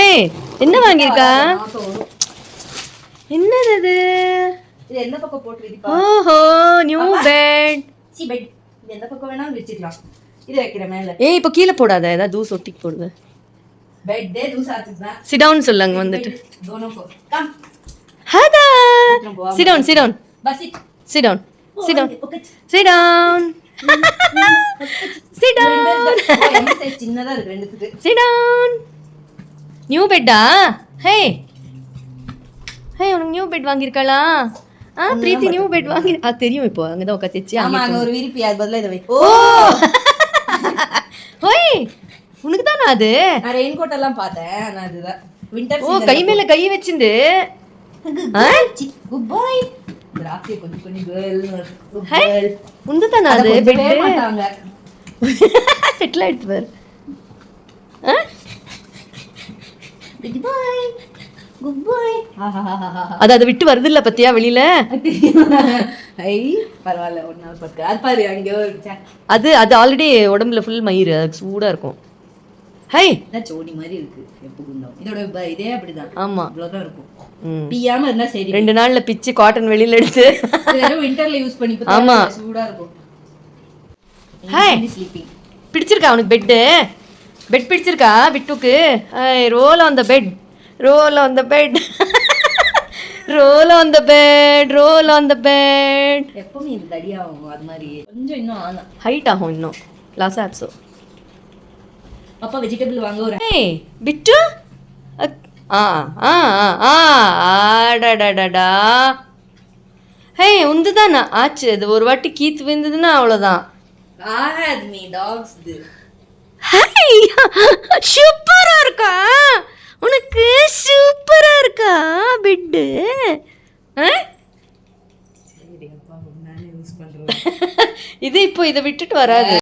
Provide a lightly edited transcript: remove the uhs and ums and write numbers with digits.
ஹே என்ன வாங்கியிருக்கா? என்னது இது? இது எந்த பக்கம் போட்டுருக்கீங்க? ஓஹோ நியூ பெட். சி பெட் இது எந்த பக்கம் வேணாலும் வச்சுக்கலாம். இது வைக்கிற மேல. ஏய் இப்போ கீழே போடாத, ஏதாவது தூசு ஒட்டிக்கு போடுது. பெட் டே தூசாத்துதா. சிட் டவுன் சொல்லுங்க வந்துட்டு. दोनों को கம். ஹதா சிட் டவுன் சிட் டவுன் பஸ் sit. Sit down sit down sit down sit down. என்ன சைஸ் சின்னதா இருக்கு ரெண்டுத்துக்கு. Sit down. நியூ பெட்டா? ஹே ஹே உனக்கு நியூ பெட் வாங்கியிருக்காளா? பிரீத்தி நியூ பெட் வாங்கி தெரியும். இப்போ அங்கதான் உட்காந்துச்சு. ஆமா அங்க ஒரு விரிப்பி அது பதிலா இதை வை. ஓ ஓய் உனக்கு தானா அது? நான் ரெயின் கோட் எல்லாம் பார்த்தேன். நான் இதுதான் வின்டர் ஓ கை மேல கை வச்சிருந்து குட் பாய். ராத்திரி கொஞ்சம் கொஞ்சம் கேர்ள் உந்து தானா அது பெட்? மாட்டாங்க செட்டில் ஆயிடுச்சு பாரு. குட் பாய் குட் பாய். அது அதை விட்டு வருது இல்ல பத்தியா வெளியில? ஐ பரவாயில்ல ஒரு நாள் பத்து. அது பாரு அங்கே அது அது ஆல்ரெடி உடம்புல ஃபுல் மயிறு, அதுக்கு சூடா இருக்கும். ஹை சோனி மாதிரி இருக்கு. எப்போ குண்டோம் இதோட இதே அப்படிதான். ஆமா இவ்வளவுதான் இருக்கும். பியாம இருந்தா சரி. 2 நாள்ல பிச்சு காட்டன் வெளியில எடுத்து வெறும் விண்டர்ல யூஸ் பண்ணி பார்த்தா ஆமா சூடா இருக்கும். ஹை ஸ்லீப்பிங் பிடிச்சிருக்கா உனக்கு பெட்? பெட் பிடிச்சிருக்கா பிட்டுக்கு? Roll on the bed, roll on the bed, roll on the bed, roll on the bed. எப்பவுமே இது தடியாகும். அது மாதிரி கொஞ்சம் இன்னும் ஆனா ஹைட் ஆகும் இன்னும். லாஸ் ஆப்ஸோ அப்பா வெஜிடபிள் வாங்க ஒரு. ஏய் பிட்டு ஆடடடடா. ஹே உந்துதானா ஆச்சு. அது ஒரு வாட்டி கீத்து விழுந்ததுன்னா அவ்வளோதான். ஆஹாத்மி டாக்ஸ் இது. ஹை சூப்பரா இருக்கா உனக்கு? சூப்பரா இருக்கா பெட்டு? சரி அப்பா நானே யூஸ் பண்றேன். இது இப்போ இதை விட்டுட்டு வராது.